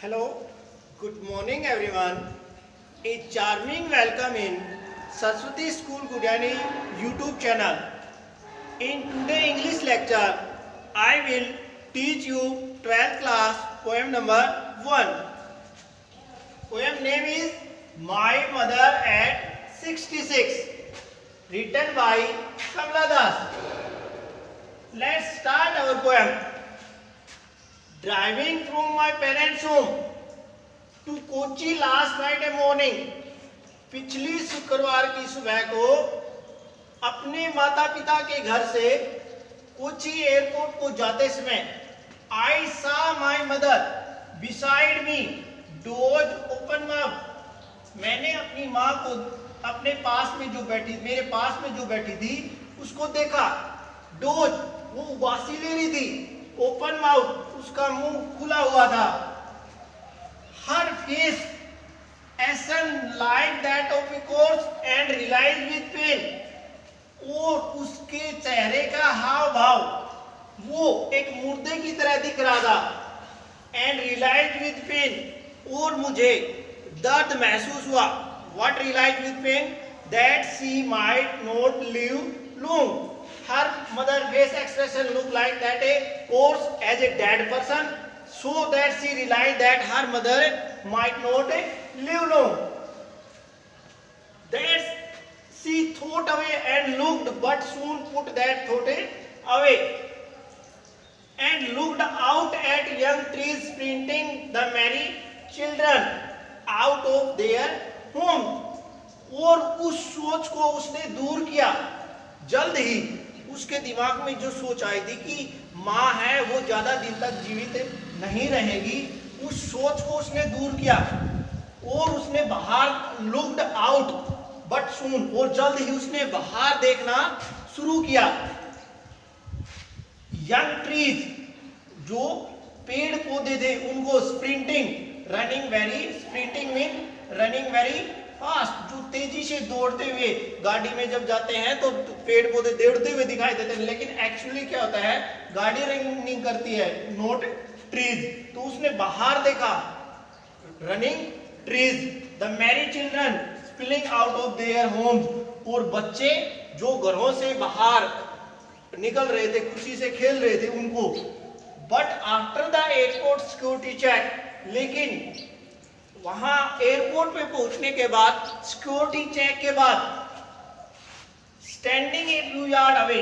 Hello, good morning everyone. A charming welcome in Saraswati School Gudyani YouTube channel. In today English lecture, I will teach you 12th class poem number 1. Poem name is My Mother at 66, written by Kamala Das. Let's start our poem. Driving from my parents' home to Kochi last night A morning, पिछली शुक्रवार की सुबह को अपने माता पिता के घर से कोची एयरपोर्ट को जाते समय आई सा my mother beside me, dose open mouth. मैंने अपनी माँ को अपने पास में जो बैठी मेरे पास में जो बैठी थी उसको देखा। डोज वो उबासी ले रही थी, ओपन माउथ उसका मुंह खुला हुआ था। Her face ashen like that of a corpse and realise with pain, और उसके चेहरे का हाव भाव वो एक मुर्दे की तरह दिख रहा था। एंड रियलाइज विद पेन, और मुझे दर्द महसूस हुआ। What realise with pain? That she might not live long. Her mother face expression look like that a corpse as a dead person, so that she realized that her mother might not live long. That she thought away and looked, but soon put that thought away, and looked out at young trees sprinting the merry children out of their home. और उस सोच को उसने दूर किया। जल्द ही उसके दिमाग में जो सोच आई थी कि माँ है वो ज्यादा दिन तक जीवित नहीं रहेगी, उस सोच को उसने दूर किया और उसने बाहर लुक्ड आउट बट सून, और जल्द ही उसने बाहर देखना शुरू किया। यंग ट्रीज, जो पेड़ पौधे थे उनको sprinting, running very, sprinting mean running very fast, जो तेजी से दौड़ते हुए। गाड़ी में जब जाते हैं तो पेड़ पौधे दौड़ते हुए दिखाई देते हैं, लेकिन एक्चुअली क्या होता है, गाड़ी रनिंग करती है, नॉट ट्रीज। तो उसने बाहर देखा, running trees, the Mary children spilling out of their homes, और बच्चे जो घरों से बाहर निकल रहे थे, खुशी से खेल रहे थे उनको। But after the airport security check, लेकिन वहां एयरपोर्ट पे पहुंचने के बाद, सिक्योरिटी चेक के बाद, standing a few yard away,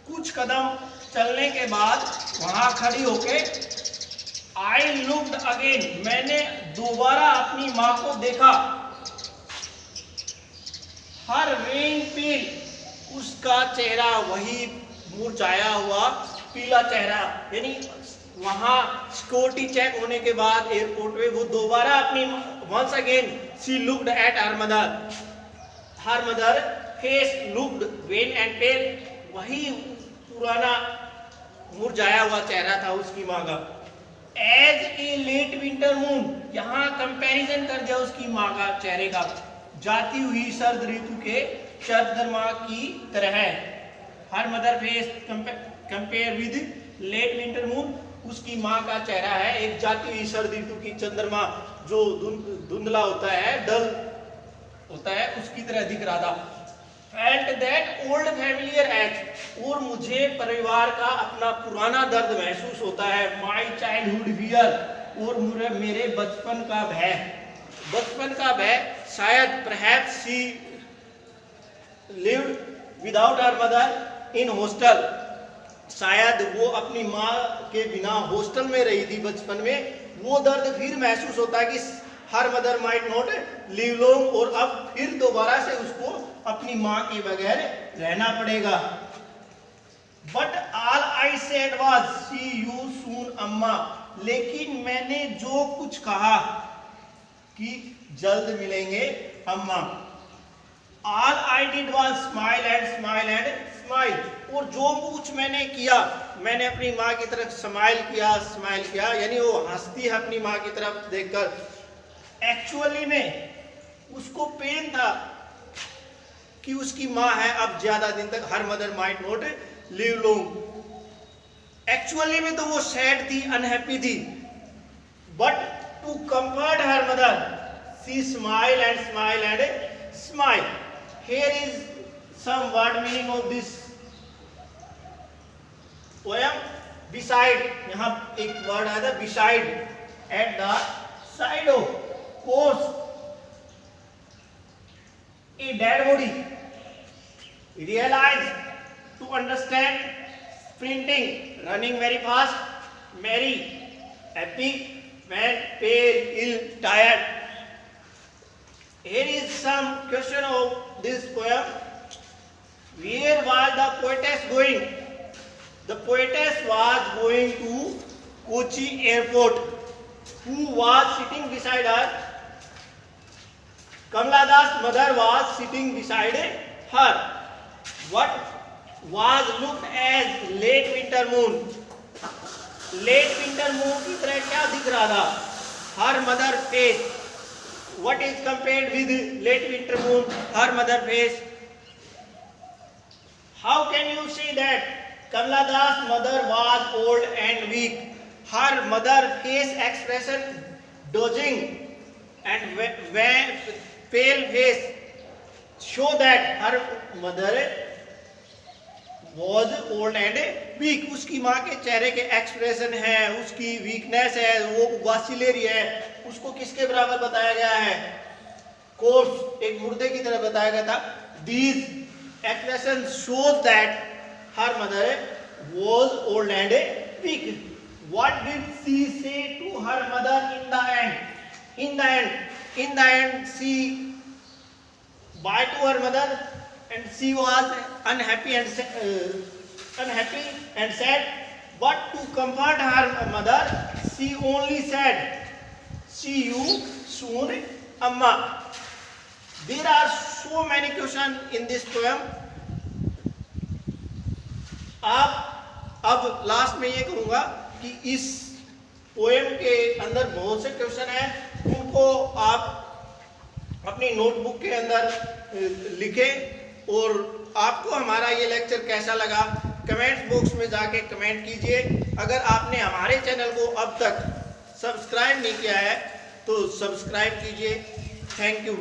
कुछ कदम चलने के बाद वहां खड़ी होके, आई लुक्ड अगेन, मैंने दोबारा अपनी मां को देखा। हर वेइंग पील, उसका चेहरा वही मुरझाया हुआ पीला चेहरा, यानी वहां सिक्योरिटी चेक होने के बाद एयरपोर्ट पे वो दोबारा अपनी, once again she looked at her mother face looked wan and pale, वही पुराना मुरझाया हुआ चेहरा था उसकी माँ का। As a late winter moon, यहाँ कंपैरिजन कर दिया उसकी माँ का चेहरे का, जाती हुई सर्द ऋतु के चंद्रमा की तरह है। Her mother face compare with late winter moon, उसकी माँ का चेहरा है एक जाती हुई सर्द ऋतु की चंद्रमा जो धुंधला होता है, डल होता है, उसकी तरह दिख रहा था। Felt that old familiar ache, और मुझे परिवार का अपना पुराना दर्द महसूस होता है। My childhood fear, और मेरे बचपन का भय, बचपन का भय। शायद perhaps she lived without her mother in hostel, शायद वो अपनी माँ के बिना हॉस्टल में रही थी बचपन में। वो दर्द फिर महसूस होता है कि her mother might not live long, और अब फिर दोबारा से उसको अपनी माँ के बगैर रहना पड़ेगा। But all I said was see you soon अम्मा, लेकिन मैंने जो कुछ कहा कि जल्द मिलेंगे अम्मा। All I did was smile and smile and smile, और जो कुछ मैंने किया, मैंने अपनी माँ की तरफ स्माइल किया, यानी वो हंसती है अपनी माँ की तरफ देखकर। एक्चुअली में उसको पेन था कि उसकी माँ है अब ज्यादा दिन तक, her mother might not live long. Actually में तो वो सैड थी, अनहैप्पी थी, but to comfort her mother, she smile and smile and smile. Here is some word meaning of this poem. Beside, यहाँ एक word आया था beside, at the side of, course, a dead body. Realize, to understand, sprinting, running very fast, merry, happy, mad, pale, ill, tired. Here is some question of this poem. Where was the poetess going? The poetess was going to Kochi airport. Who was sitting beside her? Kamala Das' mother was sitting beside her. What was looked as late winter moon? Late winter moon की तरह क्या दिख रहा था? Her mother face. What is compared with late winter moon? Her mother face. How can you say that Kamala Das' mother was old and weak? Her mother face expression dodging and pale face show that her mother was old and weak. उसकी माँ के चेहरे के expression है, उसकी weakness है, वो वासिलेरी है, उसको किसके बराबर बताया गया है? कोर्स, एक मुर्दे की तरह बताया गया था. These expressions shows that her mother was old and weak. What did she say to her mother in the end? In the end, she bye to her mother, and she was unhappy and sad. But to comfort her mother, she only said, "See you soon, Amma." There are so many questions in this poem. आप अब last में ये करूँगा कि इस poem के अंदर बहुत से क्वेश्चन हैं, उनको आप अपनी नोटबुक के अंदर लिखें और आपको हमारा ये लेक्चर कैसा लगा कमेंट बॉक्स में जाके कमेंट कीजिए. अगर आपने हमारे चैनल को अब तक सब्सक्राइब नहीं किया है तो सब्सक्राइब कीजिए. Thank you.